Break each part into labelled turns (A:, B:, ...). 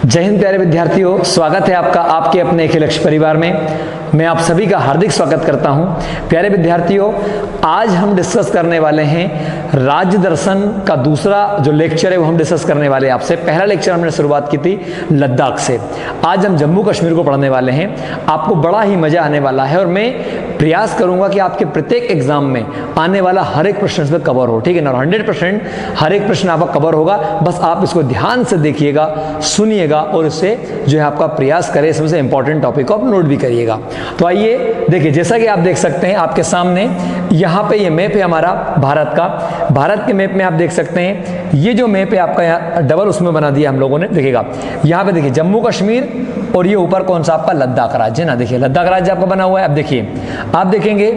A: जय हिंद प्यारे विद्यार्थियों, स्वागत है आपका आपके अपने एक लक्ष्य परिवार में। मैं आप सभी का हार्दिक स्वागत करता हूं। प्यारे विद्यार्थियों, आज हम डिस्कस करने वाले हैं राज्य दर्शन का दूसरा जो लेक्चर है वो हम डिस्कस करने वाले हैं आपसे। पहला लेक्चर हमने शुरुआत की थी लद्दाख से, आज हम जम्मू कश्मीर को पढ़ने वाले हैं। आपको बड़ा ही मजा आने वाला है और मैं प्रयास करूंगा कि आपके प्रत्येक एग्जाम में आने वाला हर एक प्रश्न इसमें कवर हो, ठीक है ना। 100% हर एक प्रश्न आपका कवर होगा, बस आप इसको ध्यान से देखिएगा, सुनिएगा और इससे जो है आपका प्रयास करें, इसमें से इंपॉर्टेंट टॉपिक को आप नोट भी करिएगा। तो आइए देखिए, जैसा कि आप देख सकते हैं आपके सामने यहाँ पे ये मैप है हमारा भारत का। भारत के मैप में आप देख सकते हैं ये जो मैप है आपका यहाँ डबल उसमें बना दिया हम लोगों ने। देखिएगा यहाँ पे देखिए जम्मू कश्मीर और ये ऊपर कौन सा आपका लद्दाख राज्य ना। देखिए लद्दाख राज्य आपका बना हुआ है। अब देखिए आप देखेंगे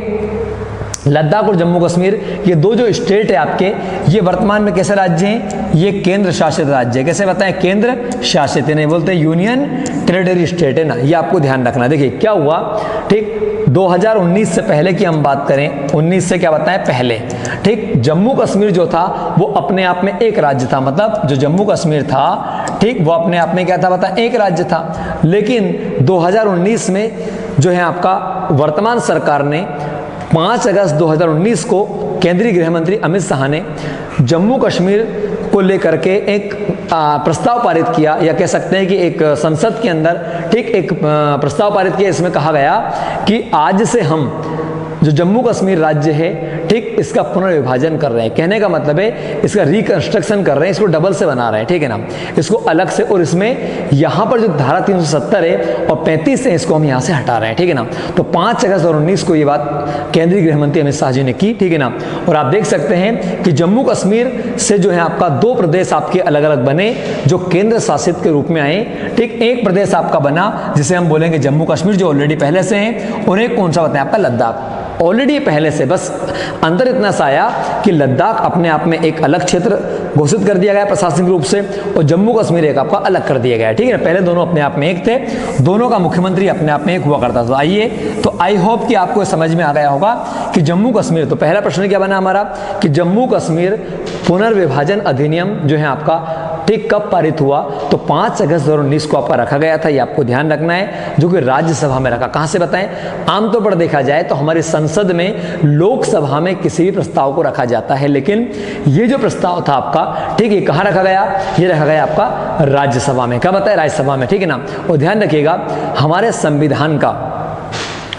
A: लद्दाख और जम्मू कश्मीर ये दो जो स्टेट है आपके, ये वर्तमान में कैसे राज्य हैं? ये केंद्र शासित राज्य है। कैसे बताएं? केंद्र शासित, नहीं बोलते यूनियन टेरिटरी स्टेट है ना। ये आपको ध्यान रखना। देखिए क्या हुआ, ठीक 2019 से पहले की हम बात करें, 19 से क्या बताएं पहले, ठीक जम्मू कश्मीर जो था वो अपने आप में एक राज्य था। मतलब जो जम्मू कश्मीर था, ठीक वो अपने आप में क्या था बताएं, एक राज्य था। लेकिन 2019 में जो है आपका वर्तमान सरकार ने 5 अगस्त 2019 को केंद्रीय गृह मंत्री अमित शाह ने जम्मू कश्मीर को लेकर के एक प्रस्ताव पारित किया, या कह सकते हैं कि एक संसद के अंदर ठीक एक प्रस्ताव पारित किया। इसमें कहा गया कि आज से हम जो जम्मू कश्मीर राज्य है, ठीक इसका पुनर्विभाजन कर रहे हैं। कहने का मतलब है इसका रिकंस्ट्रक्शन कर रहे हैं, इसको डबल से बना रहे हैं, ठीक है ना, इसको अलग से। और इसमें यहाँ पर जो धारा 370 है और 35 है, इसको हम यहाँ से हटा रहे हैं, ठीक है ना। तो 5 अगस्त 2019 को ये बात केंद्रीय गृह मंत्री अमित शाह जी ने की, ठीक है ना। और आप देख सकते हैं कि जम्मू कश्मीर से जो है आपका 2 प्रदेश आपके अलग अलग बने जो केंद्र शासित के रूप में आए, ठीक। एक प्रदेश आपका बना जिसे हम बोलेंगे जम्मू कश्मीर, जो ऑलरेडी पहले से है, और एक कौन सा बताएं आपका लद्दाख, ऑलरेडी पहले से। बस अंदर इतना सा आया कि लद्दाख अपने आप में एक अलग क्षेत्र घोषित कर दिया गया प्रशासनिक रूप से, और जम्मू कश्मीर एक आपका अलग कर दिया गया, ठीक है। पहले दोनों अपने आप में एक थे, दोनों का मुख्यमंत्री अपने आप में एक हुआ करता था। आइए, तो आई होप कि आपको समझ में आ गया होगा कि जम्मू कश्मीर, तो पहला प्रश्न क्या बना हमारा कि जम्मू कश्मीर पुनर्विभाजन अधिनियम जो है आपका ठीक कब पारित हुआ? तो 5 अगस्त 2019 को आपका रखा गया था। ये आपको ध्यान रखना है, जो कि राज्यसभा में रखा। कहां से बताएं? आमतौर पर देखा जाए तो हमारी संसद में, लोकसभा में किसी भी प्रस्ताव को रखा जाता है, लेकिन ये जो प्रस्ताव था आपका, ठीक है, कहां रखा गया? ये रखा गया आपका राज्यसभा में। क्या बताए? राज्यसभा में, ठीक है ना। और ध्यान रखिएगा हमारे संविधान का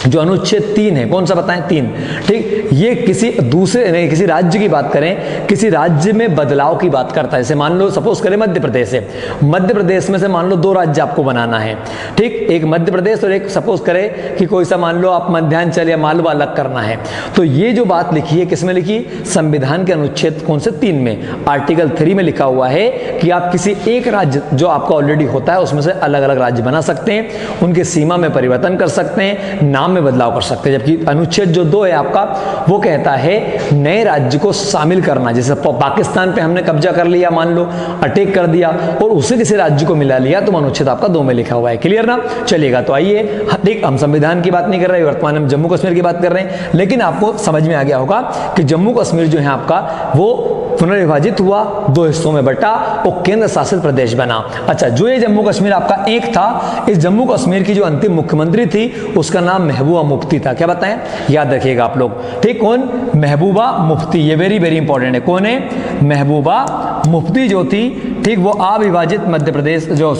A: जो अनुच्छेद 3 है, कौन सा बताएं? 3, ठीक। ये किसी दूसरे नहीं, किसी राज्य की बात करें, किसी राज्य में बदलाव की बात करता है। जैसे मान लो सपोज करें मध्य प्रदेश है, मध्य प्रदेश में से मान लो 2 राज्य आपको बनाना है, ठीक। एक मध्य प्रदेश और एक सपोज करें कि कोई सा मान लो आप मध्यांचल या मालवा अलग करना है। तो ये जो बात लिखी है किसमें लिखी? संविधान के अनुच्छेद कौन से 3 में, आर्टिकल 3 में लिखा हुआ है कि आप किसी एक राज्य जो आपका ऑलरेडी होता है उसमें से अलग अलग राज्य बना सकते हैं, उनकी सीमा में परिवर्तन कर सकते हैं, नाम में बदलाव कर सकते हैं। जबकि अनुच्छेद जो 2 है आपका वो कहता है नए राज्य को शामिल करना। जैसे पाकिस्तान पे हमने कब्जा कर लिया, मान लो अटैक कर दिया और उसे किसी राज्य को मिला लिया, तो अनुच्छेद आपका 2 में लिखा हुआ है। क्लियर ना? चलिएगा, तो आइए, ठीक हम संविधान की बात नहीं कर रहे, वर्तमान में जम्मू कश्मीर की बात कर रहे हैं, लेकिन आपको समझ में आ गया होगा कि जम्मू कश्मीर जो है आपका वो पुनर्विभाजित हुआ, 2 हिस्सों में बटा और केंद्र शासित प्रदेश बना। अच्छा, जो ये जम्मू कश्मीर आपका एक था, इस जम्मू कश्मीर की जो अंतिम मुख्यमंत्री थी उसका नाम महबूबा मुफ्ती था। क्या बताएं? याद रखिएगा आप लोग, ठीक। कौन? महबूबा मुफ्ती। ये वेरी वेरी इंपॉर्टेंट है। कौन है? महबूबा मुफ्ती जो थी, ठीक, वो अविभाजित मध्य प्रदेश जो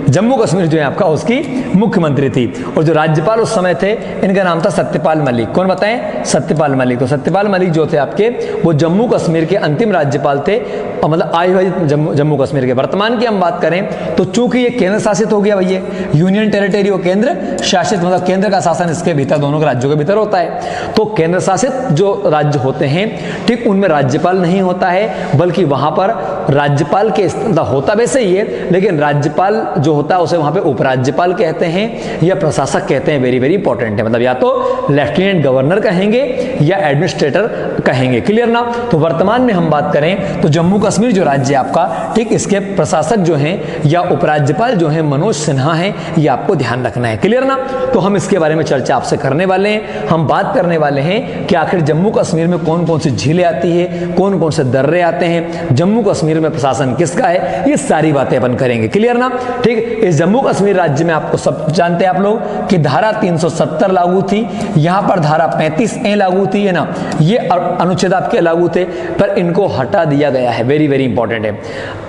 A: जम्मू कश्मीर जो है आपका उसकी मुख्यमंत्री थी। और जो राज्यपाल उस समय थे इनका नाम था सत्यपाल मलिक। कौन बताएं? सत्यपाल मलिक। तो सत्यपाल मलिक जो थे आपके वो जम्मू कश्मीर के अंतिम राज्यपाल थे, और मतलब अविभाजित जम्मू कश्मीर के। वर्तमान की हम बात करें तो चूंकि ये केंद्र शासित हो गया भैया, यूनियन टेरिटरी और केंद्र शासित, मतलब केंद्र का शासन इसके भीतर, दोनों के राज्यों के भीतर होता है। तो केंद्र शासित जो राज्य होते हैं, ठीक, उनमें राज्यपाल नहीं होता है, बल्कि वहां पर राज्यपाल के होता वैसे ही है, लेकिन राज्यपाल जो होता है उसे वहां पे उपराज्यपाल कहते हैं या प्रशासक कहते हैं। वेरी वेरी इंपॉर्टेंट है। मतलब या तो लेफ्टिनेंट गवर्नर कहेंगे या एडमिनिस्ट्रेटर कहेंगे। क्लियर ना? तो वर्तमान में हम बात करें तो जम्मू कश्मीर जो राज्य है आपका, ठीक, इसके प्रशासक जो हैं या उपराज्यपाल जो हैं मनोज सिन्हा हैं, ये आपको ध्यान रखना है। क्लियर ना? तो हम इसके बारे में चर्चा आपसे करने वाले हैं। हम बात करने वाले हैं कि आखिर जम्मू कश्मीर में कौन कौन सी झीलें आती है, कौन कौन से दर्रे आते हैं, जम्मू कश्मीर में प्रशासन किसका है, ये सारी बातें अपन करेंगे। क्लियर ना? ठीक, इस जम्मू कश्मीर राज्य में आपको सब जानते हैं आप लोग कि धारा 370 लागू थी, यहां पर धारा 35A लागू थी, है ना, ये अनुच्छेद आपके लागू थे, पर इनको हटा दिया गया है। वेरी वेरी इंपॉर्टेंट है।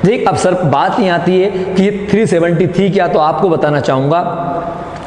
A: ठीक, अब सर बात यहां आती है कि 370 थी क्या, तो आपको बताना चाहूंगा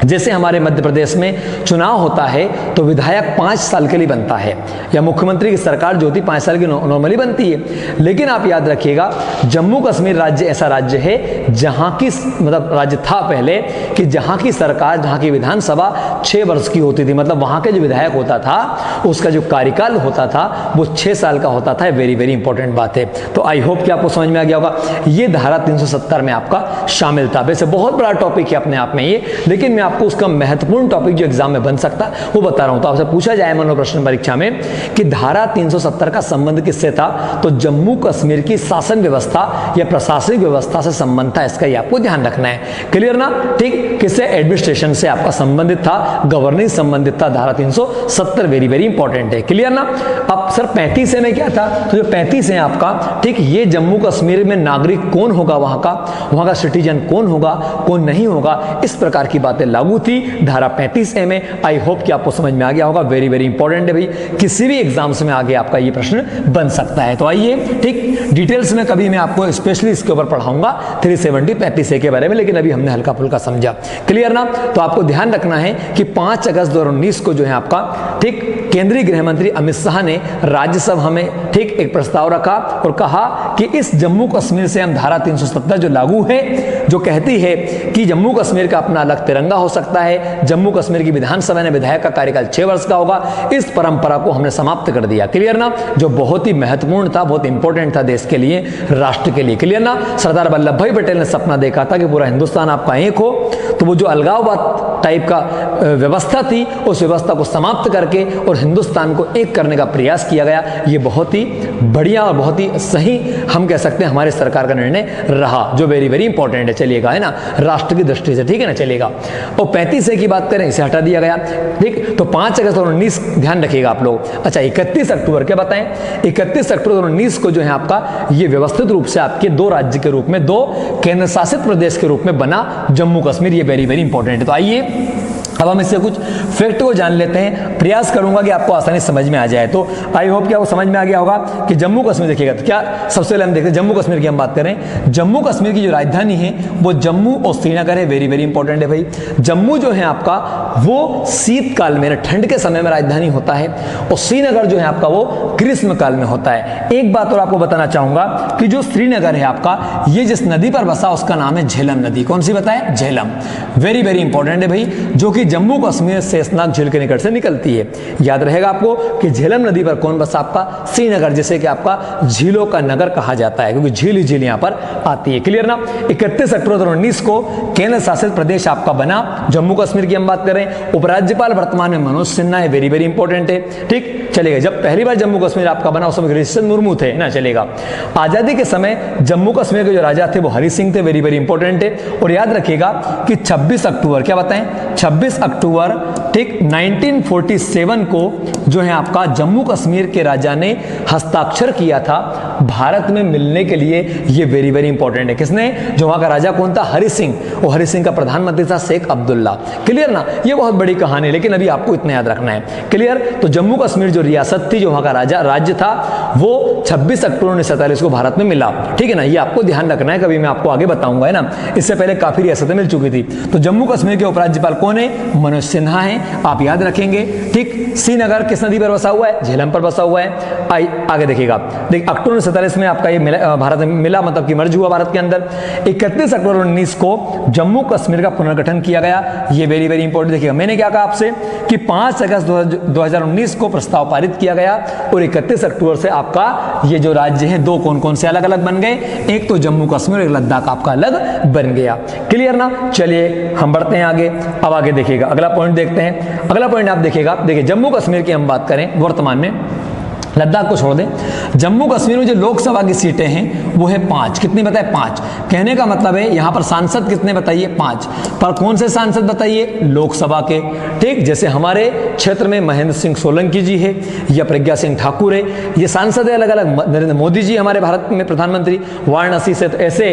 A: जैसे हमारे मध्य प्रदेश में चुनाव होता है तो विधायक 5 साल के लिए बनता है, या मुख्यमंत्री की सरकार जो होती 5 साल की नॉर्मली बनती है। लेकिन आप याद रखिएगा जम्मू कश्मीर राज्य ऐसा राज्य है जहां की, मतलब राज्य था पहले कि जहां की सरकार, जहां की विधानसभा 6 वर्ष की होती थी, मतलब वहां के जो विधायक होता था उसका जो कार्यकाल होता था वो 6 साल का होता था। वेरी वेरी इंपॉर्टेंट बात है। तो आई होप कि आपको समझ में आ गया होगा। ये धारा 370 में आपका शामिल था। वैसे बहुत बड़ा टॉपिक है अपने आप में ये, लेकिन मैं आपको उसका महत्वपूर्ण टॉपिक जो एग्जाम में बन सकता वो बता रहा हूं। तो आपसे पूछा जाए मानो प्रश्न परीक्षा में कि धारा 370 का संबंध किससे था, तो जम्मू कश्मीर की शासन व्यवस्था या प्रशासनिक व्यवस्था से संबंध था। इसका ये आपको ध्यान रखना है। क्लियर ना? ठीक, किससे? एडमिनिस्ट्रेशन से आपका संबंधित था, गवर्निंग संबंधित था धारा 370। वेरी वेरी इंपॉर्टेंट है। क्लियर ना? अब सर 35 में क्या था, तो जो 35 है आपका, ठीक, ये जम्मू कश्मीर में नागरिक कौन होगा, वहां का सिटीजन कौन होगा, कौन नहीं होगा, इस प्रकार की बातें लागू थी धारा 35A में। आई होप कि आपको समझ में आ गया होगा। वेरी वेरी इंपॉर्टेंट है भाई, किसी भी एग्जाम्स में आगे आपका ये प्रश्न बन सकता है। तो आइए, ठीक, डिटेल्स में कभी मैं आपको स्पेशली इसके ऊपर पढ़ाऊंगा 370 35A के बारे में, लेकिन अभी हमने हल्का फुल्का समझा। क्लियर ना? तो आपको ध्यान रखना है कि 5 अगस्त 2019 को जो है आपका, ठीक, केंद्रीय गृह मंत्री अमित शाह ने राज्यसभा में, ठीक, एक प्रस्ताव रखा और कहा कि इस जम्मू कश्मीर से हम धारा 370 जो लागू है, जो कहती है कि जम्मू कश्मीर का अपना अलग तिरंगा हो सकता है, जम्मू कश्मीर की विधानसभा ने विधायक का कार्यकाल 6 वर्ष का होगा, इस परंपरा को हमने समाप्त कर दिया। क्लियर ना? जो बहुत ही महत्वपूर्ण था, बहुत इंपॉर्टेंट था देश के लिए, राष्ट्र के लिए। क्लियर ना? सरदार वल्लभ भाई पटेल ने सपना देखा था कि पूरा हिंदुस्तान आपका एक हो, तो वो जो अलगाववाद टाइप का व्यवस्था थी उस व्यवस्था को समाप्त करके और हिंदुस्तान को एक करने का प्रयास किया गया। ये बहुत ही बढ़िया और बहुत ही सही हम कह सकते हैं हमारे सरकार का निर्णय रहा, जो वेरी वेरी इंपॉर्टेंट है। चलिएगा, है ना, राष्ट्र की दृष्टि से, ठीक है ना, चलेगा। और 35A की बात करें, इसे हटा दिया गया। ठीक, तो 5 अगस्त 2019 ध्यान रखिएगा आप लोग। अच्छा, 31 अक्टूबर क्या बताएं, 31 अक्टूबर 2019 को जो है आपका ये व्यवस्थित रूप से आपके 2 राज्य के रूप में, 2 केंद्र शासित प्रदेश के रूप में बना जम्मू कश्मीर। ये वेरी वेरी इंपॉर्टेंट है। तो आइए अब हम इससे कुछ फैक्ट को जान लेते हैं। प्रयास करूंगा कि आपको आसानी समझ में आ जाए। तो आई होप कि आपको समझ में आ गया होगा कि जम्मू कश्मीर देखिएगा तो क्या, सबसे पहले हम देखते हैं जम्मू कश्मीर की हम बात करें। जम्मू कश्मीर की जो राजधानी है वो जम्मू और श्रीनगर है। वेरी वेरी इंपॉर्टेंट है भाई। जम्मू जो है आपका वो शीतकाल में, ठंड के समय में राजधानी होता है, और श्रीनगर जो है आपका वो ग्रीष्म काल में होता है। एक बात और आपको बताना चाहूंगा कि जो श्रीनगर है आपका, ये जिस नदी पर बसा उसका नाम है झेलम नदी। कौन सी बताएं? झेलम। वेरी वेरी इंपॉर्टेंट है भाई, जो कि जम्मू कश्मीर से शेषनाग झील के निकट से निकलती है। याद रहेगा आपको कि झेलम नदी पर कौन बसा? आपका श्रीनगर, जिसे कि आपका झीलों का नगर कहा जाता है, क्योंकि झील ही झील यहां पर आती है। क्लियर ना? 31 अक्टूबर 2019 को केंद्र शासित प्रदेश आपका बना जम्मू कश्मीर की हम बात करें। उपराज्यपाल वर्तमान में मनोज सिन्हा है। वेरी वेरी इंपॉर्टेंट है। ठीक, चलेगा। जब पहली बार जम्मू कश्मीर आपका बना उस समय गिरिशन मुर्मू थे ना, चलेगा। आजादी के समय जम्मू कश्मीर के जो राजा थे वो हरि सिंह थे। वेरी वेरी इंपॉर्टेंट है। और याद रखिएगा कि 26 अक्टूबर क्या बताएं, 26 अक्टूबर ठीक 1947 को जो है आपका जम्मू कश्मीर के राजा ने हस्ताक्षर किया था भारत में मिलने के लिए। ये वेरी वेरी इंपॉर्टेंट है। किसने? जो वहां का राजा कौन था? हरि सिंह। और हरि सिंह का प्रधानमंत्री था शेख अब्दुल्ला। क्लियर ना? ये बहुत बड़ी कहानी है, लेकिन अभी आपको इतना याद रखना है। क्लियर? तो जम्मू कश्मीर जो रियासत थी, जो वहां का राज्य था, वो 26 अक्टूबर 1947 को भारत में मिला। ठीक है ना? ये आपको ध्यान रखना है, कभी मैं आपको आगे बताऊंगा, है ना। इससे पहले काफी रियासतें मिल चुकी थी। तो जम्मू कश्मीर के उपराज्यपाल कौन है? मनोज सिन्हा है। आप याद रखेंगे। ठीक, श्रीनगर किस नदी पर बसा हुआ है? झेलम पर बसा हुआ है। आगे देखिएगा। देखिए अक्टूबर 1947 में आपका ये भारत में मिला, मतलब कि मर्ज हुआ भारत के अंदर। 31 अक्टूबर 19 को जम्मू कश्मीर का पुनर्गठन किया गया। ये वेरी वेरी इंपॉर्टेंट। देखिएगा, मैंने क्या कहा आपसे कि 5 अगस्त 2019 को प्रस्ताव पारित किया गया और 31 अक्टूबर से आपका ये जो राज्य है दो कौन कौन से अलग अलग बन गए। एक तो जम्मू कश्मीर, एक लद्दाख आपका अलग बन गया। क्लियर ना? चलिए हम बढ़ते हैं आगे। अब आगे देखिएगा, अगला पॉइंट देखते हैं। अगला पॉइंट आप देखिएगा। देखिए जम्मू कश्मीर की हम बात करें वर्तमान में, लद्दाख को छोड़ दें, जम्मू कश्मीर में जो लोकसभा की सीटें हैं वो है 5। कितनी बताए? 5। कहने का मतलब है यहाँ पर सांसद कितने बताइए? 5। पर कौन से सांसद बताइए? लोकसभा के। ठीक, जैसे हमारे क्षेत्र में महेंद्र सिंह सोलंकी जी है या प्रज्ञा सिंह ठाकुर है, ये सांसद है अलग अलग। नरेंद्र मोदी जी हमारे भारत में प्रधानमंत्री वाराणसी से। तो ऐसे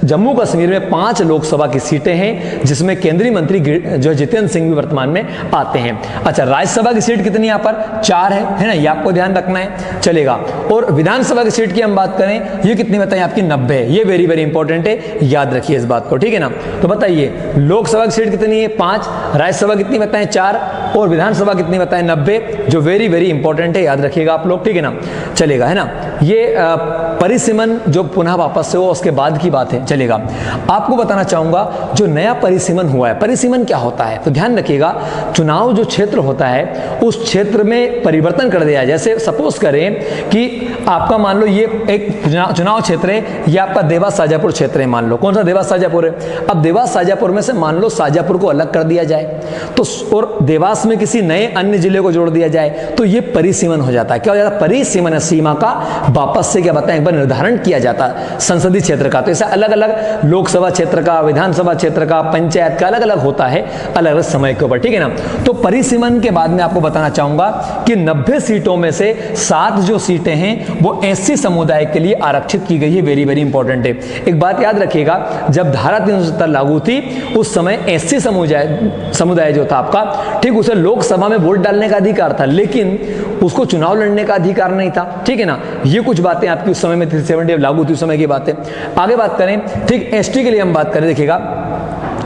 A: जम्मू कश्मीर में 5 लोकसभा की सीटें हैं जिसमें केंद्रीय मंत्री जो जितेंद्र सिंह भी वर्तमान में आते हैं। अच्छा, राज्यसभा की सीट कितनी यहाँ पर? 4 है ना, ये आपको ध्यान रखना है, चलेगा। और विधानसभा की सीट की हम बात करें, ये कितनी बताएं? आपकी 90 है। ये वेरी वेरी इंपॉर्टेंट है, याद रखिए इस बात को, ठीक है ना। तो बताइए लोकसभा की सीट कितनी है? 5, राज्यसभा कितनी बताएं? 4, और विधानसभा कितनी बताएं? 90, जो वेरी वेरी इंपॉर्टेंट है, याद रखिएगा आप लोग, ठीक है ना, चलेगा, है ना। ये परिसीमन जो पुनः वापस से हो उसके बाद की बात है, चलेगा। आपको बताना चाहूंगा जो नया परिसीमन हुआ है, परिसीमन क्या होता है तो ध्यान रखिएगा। चुनाव जो क्षेत्र होता है उस क्षेत्र में परिवर्तन कर दिया है। जैसे सपोज करें कि आपका मान लो ये एक चुनाव क्षेत्र है, ये आपका देवास शाजापुर क्षेत्र है, मान लो। कौन सा? देवास शाजापुर है। अब देवास शाजापुर में से मान लो शाजापुर को अलग कर दिया जाए तो, और देवास में किसी नए अन्य जिले को जोड़ दिया जाए तो ये परिसीमन हो जाता है। क्या हो जाता है? परिसीमन, सीमा का वापस से क्या बताएं एक बार निर्धारण किया जाता है संसदीय क्षेत्र का। तो ऐसा अलग अलग लोकसभा क्षेत्र का, विधानसभा क्षेत्र का, पंचायत का अलग अलग होता है, अलग अलग समय के ऊपर, ठीक है ना। तो परिसीमन के बाद में आपको बताना चाहूंगा कि 90 सीटों में से 7 जो सीटें हैं वो एससी समुदाय के लिए आरक्षित की गई है। वेरी वेरी इंपॉर्टेंट है। एक बात याद रखिएगा, जब धारा 370 लागू थी उस समय एससी समुदाय जो था आपका, ठीक, उसे लोकसभा में वोट डालने का अधिकार था लेकिन उसको चुनाव लड़ने का अधिकार नहीं था, ठीक है ना। ये कुछ बातें आपकी उस समय में 370 लागू थी, उस समय की बातें। आगे बात करें, ठीक, एसटी के लिए हम बात करें, देखिएगा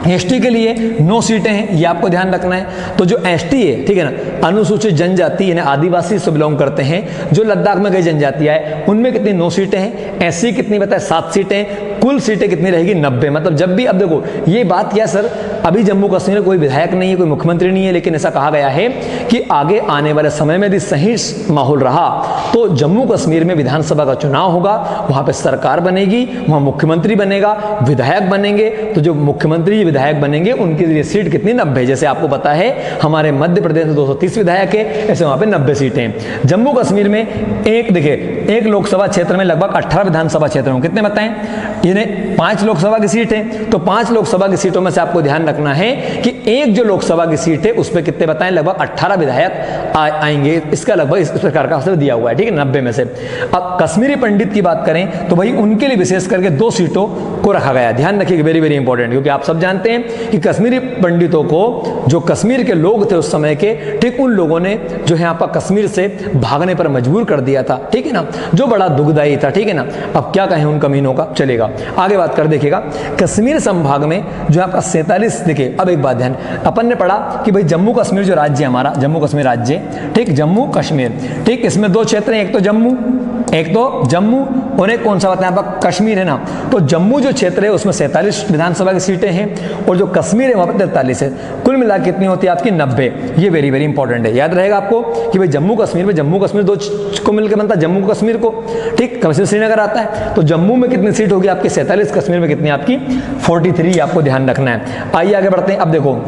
A: एसटी के लिए 9 सीटें हैं, ये आपको ध्यान रखना है। तो जो एसटी है, ठीक है ना, अनुसूचित जनजाति यानी आदिवासी से बिलोंग करते हैं, जो लद्दाख में कई जनजातियां हैं, उनमें कितनी 9 सीटें हैं। एससी कितनी बताए? 7 सीटें। कुल सीटें कितनी रहेगी? 90। मतलब जब भी, अब देखो ये बात क्या सर, अभी जम्मू कश्मीर में कोई विधायक नहीं है, कोई मुख्यमंत्री नहीं है, लेकिन ऐसा कहा गया है कि आगे आने वाले समय में यदि सही माहौल रहा तो जम्मू कश्मीर में विधानसभा का चुनाव होगा, वहां पर सरकार बनेगी, वहां मुख्यमंत्री बनेगा, विधायक बनेंगे। तो जो मुख्यमंत्री विधायक बनेंगे उनके लिए सीट कितनी? 90। जैसे आपको पता है हमारे मध्य प्रदेश में 230 विधायक है, ऐसे वहां पे 90 सीटें हैं। जम्मू कश्मीर में एक लोकसभा क्षेत्र में लगभग 18 विधानसभा क्षेत्र होंगे। कितने बताएं? इन्हें 5 लोकसभा की सीट है, तो 5 लोकसभा की सीटों में से आपको ध्यान रखना है कि एक जो लोकसभा की सीट है उस पर कितने बताएं? लगभग 18 विधायक आएंगे। इसका लगभग इस प्रकार का अवसर दिया हुआ है, ठीक है, 90 में से। अब कश्मीरी पंडित की बात करें तो भाई उनके लिए विशेष करके 2 सीटों को रखा गया। ध्यान रखिएगा, वेरी वेरी इंपॉर्टेंट, क्योंकि आप सब जानते हैं कि कश्मीरी पंडितों को, जो कश्मीर के लोग थे उस समय के, ठीक, उन लोगों ने जो है आपका कश्मीर से भागने पर मजबूर कर दिया था, ठीक है ना, जो बड़ा दुखदायी था, ठीक है ना। अब क्या कहें उन कमीनों का, चलेगा। आगे बात कर देखिएगा, कश्मीर संभाग में जो आपका 47, देखिए अब एक बात ध्यान, अपन ने पढ़ा कि भाई जम्मू कश्मीर जो राज्य है हमारा, जम्मू कश्मीर राज्य, ठीक, जम्मू कश्मीर, ठीक, इसमें 2 क्षेत्र हैं, एक तो जम्मू और एक कौन सा बताएं आपका? कश्मीर, है ना। तो जम्मू जो क्षेत्र है उसमें 47 विधानसभा की सीटें हैं और जो कश्मीर है वहां पर 43 है। कुल मिला कितनी होती है आपकी? 90। ये वेरी वेरी इंपॉर्टेंट है, याद रहेगा आपको कि भाई जम्मू कश्मीर में, जम्मू कश्मीर 2 को मिलकर बनता है जम्मू कश्मीर को, ठीक, कश्मीर श्रीनगर आता है। तो जम्मू में कितनी सीट होगी आपकी? 47। कश्मीर में कितनी आपकी? 43। आपको ध्यान रखना है। आइए आगे बढ़ते हैं। अब देखो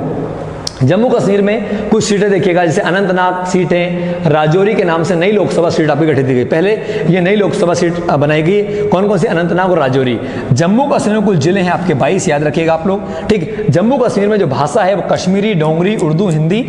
A: जम्मू कश्मीर में कुछ सीटें देखिएगा, जैसे अनंतनाग सीट है, राजौरी के नाम से नई लोकसभा सीट आपकी गठित की गई। पहले ये नई लोकसभा सीट बनाई गई, कौन कौन सी? अनंतनाग और राजौरी। जम्मू कश्मीर में कुल जिले हैं आपके 22, याद रखिएगा आप लोग, ठीक। जम्मू कश्मीर में जो भाषा है वो कश्मीरी, डोंगरी, उर्दू, हिंदी,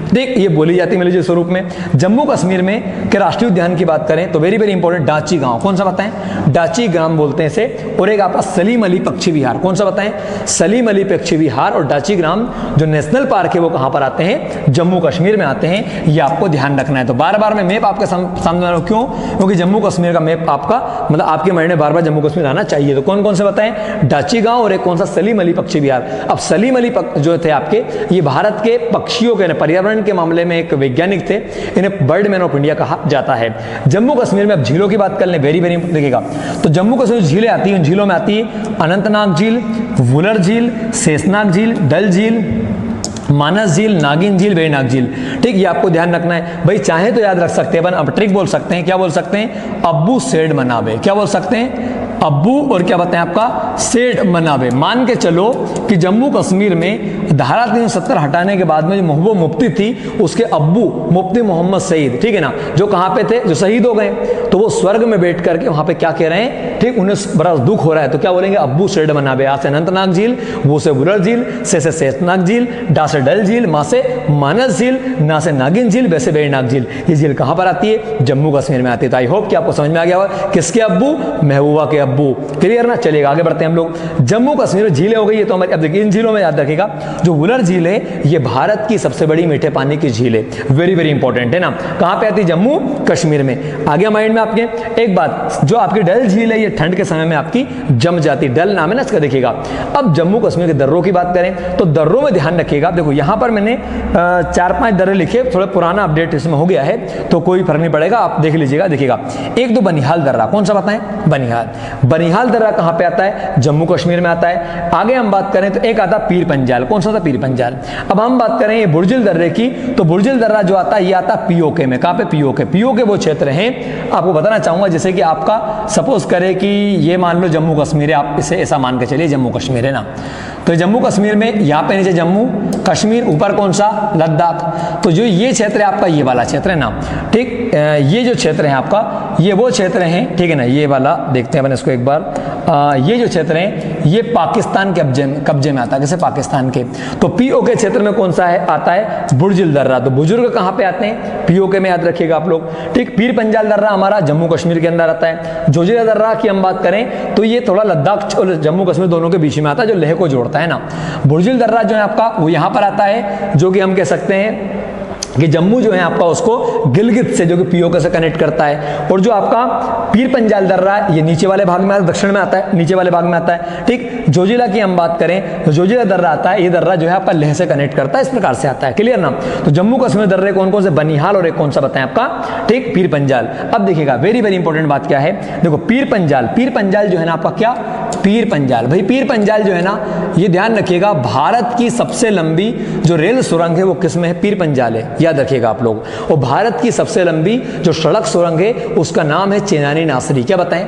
A: ठीक, ये बोली जाती है मिली जुली स्वरूप में। जम्मू कश्मीर में के राष्ट्रीय उद्यान की बात करें तो वेरी वेरी इंपॉर्टेंट, डाची गांव, कौन सा बताएं? डाची ग्राम बोलते हैं इसे। और एक आपका सलीम अली पक्षी विहार, कौन सा बताएं? सलीम अली पक्षी विहार और डाची ग्राम जो नेशनल पार्क है वो कहां पर आते हैं? जम्मू कश्मीर में आते हैं, ये आपको ध्यान रखना है। तो बार बार मैं मैप आपके सामने रहा हूं, क्यों? क्योंकि जम्मू कश्मीर का मैप आपका मतलब आपके माइंड में बार बार जम्मू कश्मीर आना चाहिए। तो कौन कौन से बताएं? डाची गांव और एक कौन सा? सलीम अली पक्षी विहार। अब सलीम अली जो थे आपके, ये भारत के पक्षियों के पर्यावरण के मामले में एक वैज्ञानिक थे, इन्हें बर्ड मैन ऑफ इंडिया कहा जाता है। जम्मू कश्मीर में अब झीलों की बात कर लें, वेरी वेरी देखिएगा। तो जम्मू कश्मीर झीलें आती हैं, उन झीलों में आती है अनंतनाग झील, वुलर झील, शेषनाग झील, डल झील, मानस झील, नागिन झील, वेनाग झील, ठीक। ये आपको ध्यान रखना है भाई। चाहे तो याद रख सकते हैं अपन, अब ट्रिक बोल सकते हैं, क्या बोल सकते हैं? अब्बू सेड मनाबे, क्या बोल सकते हैं? अब्बू और क्या बताएं आपका सेठ मनावे। मान के चलो कि जम्मू कश्मीर में धारा 370 हटाने के बाद में जो महबूब मुफ्ती थी उसके अब्बू मुफ्ती मोहम्मद सईद, ठीक है ना, जो कहाँ पे थे, जो शहीद हो गए, तो वो स्वर्ग में बैठ करके वहां पे क्या कह रहे हैं, ठीक, उन्हें बड़ा दुख हो रहा है, तो क्या बोलेंगे, अब्बू सेठ मनावे। आ से अनंतनाग झील, वो से बुलर झील, से शेषनाग झील, डा से डल झील, माँ से मानस झील, ना से नागिन झील, वैसे बेड़नाग झील। ये झील कहाँ पर आती है, जम्मू कश्मीर में आती है। तो आई होप कि आपको समझ में आ गया होगा किसके अब्बू, महबूबा के अब्बू। क्लियर ना, चलिएगा आगे बढ़ते हैं हम लोग। जम्मू कश्मीर में झीलें हो गई है, तो हमारी अब देखिए इन झीलों में याद रखिएगा, जो वुलर झील है ये भारत की सबसे बड़ी मीठे पानी की झील है, वेरी वेरी इंपॉर्टेंट है ना। कहाँ पे आती है, जम्मू कश्मीर में। आगे माइंड में आपके एक बात, जो आपकी डल झील है ये ठंड के समय में आपकी जम जाती, डल नाम है ना इसका, देखिएगा। अब जम्मू कश्मीर के दर्रों की बात करें तो दर्रों में ध्यान रखिएगा। देखो यहाँ पर मैंने 4-5 दर्रे लिखे, थोड़ा पुराना अपडेट इसमें हो गया है तो कोई फर्क नहीं पड़ेगा, आप देख लीजिएगा। देखिएगा एक तो बनिहाल दर्रा, कौन सा बताएं, बनिहाल। बनिहाल दर्रा कहाँ पे आता है, जम्मू कश्मीर में आता है। आगे हम बात करें तो एक आता पीर पंजाल, कौन सा था, पीर पंजाल। अब हम बात करें ये बुर्जिल दर्रे की, तो बुर्जिल दर्रा जो आता है ये आता पीओके में। कहाँ पे, पीओके। पीओके वो क्षेत्र हैं, आपको बताना चाहूंगा, जैसे कि आपका सपोज करें कि ये मान लो जम्मू कश्मीर है, आप इसे ऐसा मान के चलिए जम्मू कश्मीर है ना, तो जम्मू कश्मीर में यहाँ पे नीचे जम्मू कश्मीर, ऊपर कौन सा, लद्दाख। तो जो ये क्षेत्र है आपका, ये वाला क्षेत्र है ना, ठीक, ये जो क्षेत्र है आपका, ये वो क्षेत्र हैं, ठीक है ना, ये वाला देखते हैं अपन इसको एक बार। ये जो क्षेत्र है ये पाकिस्तान के कब्जे में आता है, जैसे पाकिस्तान के। तो पीओके क्षेत्र में कौन सा है, आता है बुर्जिल दर्रा। तो बुजुर्ग कहाँ पे आते हैं, पीओके में, याद रखिएगा आप लोग, ठीक। पीर पंजाल दर्रा हमारा जम्मू कश्मीर के अंदर आता है। जोजिला दर्रा की हम बात करें तो ये थोड़ा लद्दाख और जम्मू कश्मीर दोनों के बीच में आता है, जो लेह को जोड़ता है ना। बुर्जिल दर्रा जो है आपका वो यहाँ पर आता है, जो कि हम कह सकते हैं कि जम्मू जो है आपका उसको गिलगित से, जो कि पीओके से कनेक्ट करता है। और जो आपका पीर पंजाल दर्रा ये नीचे वाले भाग में, दक्षिण में आता है, नीचे वाले भाग में आता है, ठीक। जोजिला की हम बात करें तो जोजिला दर्रा आता है, ये दर्रा जो है आपका लेह से कनेक्ट करता है, इस प्रकार से आता है। क्लियर ना। तो जम्मू कश्मीर दर्रे कौन कौन से, बनिहाल और एक कौन सा बताएं आपका, ठीक, पीर पंजाल। अब देखिएगा वेरी वेरी इंपॉर्टेंट बात क्या है, देखो पीर पंजाल, पीर पंजाल जो है ना आपका क्या, पीर पंजाल। भाई पीर पंजाल जो है ना, ये ध्यान रखिएगा, भारत की सबसे लंबी जो रेल सुरंग है वो किस में है, पीर पंजाल है, याद रखिएगा आप लोग। और भारत की सबसे लंबी जो सड़क सुरंग है उसका नाम है चेनानी नासरी। क्या बताएं,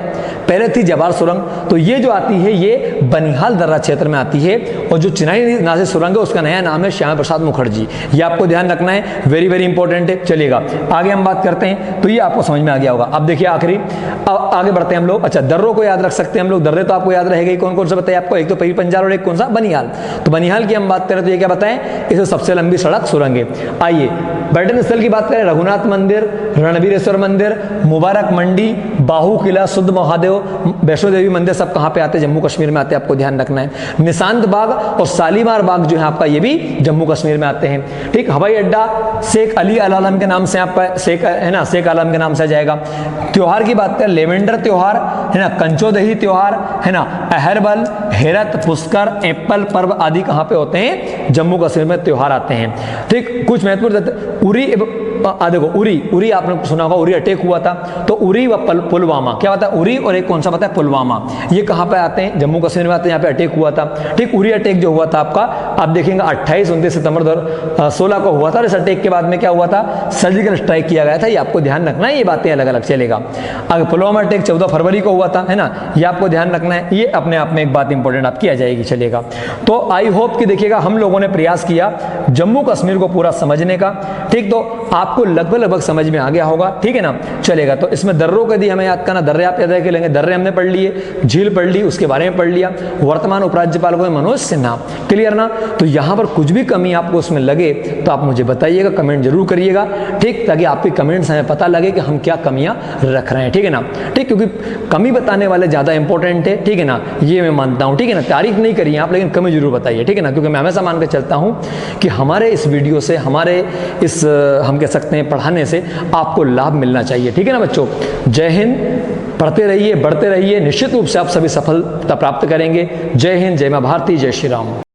A: पहले थी जवार सुरंग, तो ये जो आती है ये बनिहाल दर्रा क्षेत्र में आती है। और जो चेनानी नासरी सुरंग है उसका नया नाम है श्यामा प्रसाद मुखर्जी। ये आपको ध्यान रखना है, वेरी वेरी इंपॉर्टेंट है। चलिएगा आगे हम बात करते हैं, तो ये आपको समझ में आ गया होगा। अब देखिए आखिरी, आगे बढ़ते हैं हम लोग। अच्छा, दर्रों को याद रख सकते हैं हम लोग, दर्रे तो आपको याद रहेगा। कौन कौन सा बताइए आपको, एक तो पीर पंजाल और एक कौन सा, बनिहाल। तो बनिहाल की हम बात करें तो ये क्या बताएं, इसे सबसे लंबी सड़क सुरंग है। आइए पर्यटन स्थल की बात करें, रघुनाथ मंदिर, रणबीरेश्वर मंदिर, मुबारक मंडी, बाहू किला, शुद्ध महादेव, वैष्णो देवी मंदिर, सब कहाँ पे आते हैं, जम्मू कश्मीर में आते हैं, आपको ध्यान रखना है। निशांत बाग और शालीमार बाग जो है आपका, ये भी जम्मू कश्मीर में आते हैं, ठीक। हवाई अड्डा शेख अली अल आलम के नाम से आपका, शेख है ना, शेख आलम के नाम से जाएगा। त्योहार की बात करें, लेवेंडर त्योहार है ना, कंचोदही त्योहार है ना, अहरबल, हेरत, पुष्कर, एप्पल पर्व आदि कहाँ पे होते हैं, जम्मू कश्मीर में त्योहार आते हैं, ठीक। कुछ महत्वपूर्ण, उरी, देखो उरी आपने सुना होगा, उरी अटैक हुआ था, तो उरी व पुलवामा, क्या होता है, उरी और एक कौन सा पता है, पुलवामा, ये कहाँ पे आते हैं, जम्मू कश्मीर में आते हैं। यहाँ पे अटैक हुआ था, ठीक। उरी अटैक जो हुआ था आपका, आप देखेंगे 28-29 सितंबर 2016 को हुआ था। और इस अटैक के बाद में क्या हुआ था, सर्जिकल स्ट्राइक किया गया था। ये आपको ध्यान रखना है, ये बातें अलग अलग चलेगा। आगे पुलवामा अटैक 14 फरवरी को हुआ था, है ना, ये आपको ध्यान रखना है। ये अपने आप में एक बात इंपॉर्टेंट आपकी आ जाएगी, चलेगा। तो आई होप कि देखिएगा हम लोगों ने प्रयास किया जम्मू कश्मीर को पूरा समझने का, ठीक। तो आपको लगभग समझ में आ गया होगा, ठीक है ना, चलेगा। तो इसमें दर्रों के दी हमें याद करना, दर्रे आप याद रख लेंगे, दर्रे हमने पढ़ लिए, झील पढ़ ली, उसके बारे में पढ़ लिया। वर्तमान उपराज्यपाल को मनोज सिन्हा, क्लियर ना। तो यहाँ पर कुछ भी कमी आपको उसमें लगे तो आप मुझे बताइएगा, कमेंट जरूर करिएगा, ठीक, ताकि आपकी कमेंट्स हमें पता लगे कि हम क्या कमियां रख रहे हैं, ठीक है ना, ठीक। क्योंकि कमी बताने वाले ज्यादा इंपॉर्टेंट है, ठीक है ना, ये मैं मानता हूँ, ठीक है ना। तारीफ नहीं करिए आप, लेकिन कमी जरूर बताइए, ठीक है ना, क्योंकि मैं हमेशा मान के चलता हूँ कि हमारे इस वीडियो से, हमारे इस हम कह सकते हैं पढ़ाने से आपको लाभ मिलना चाहिए, ठीक है ना बच्चों। जय हिंद, पढ़ते रहिए, बढ़ते रहिए, निश्चित रूप से आप सभी सफलता प्राप्त करेंगे। जय हिंद, जय मां भारती, जय श्री राम।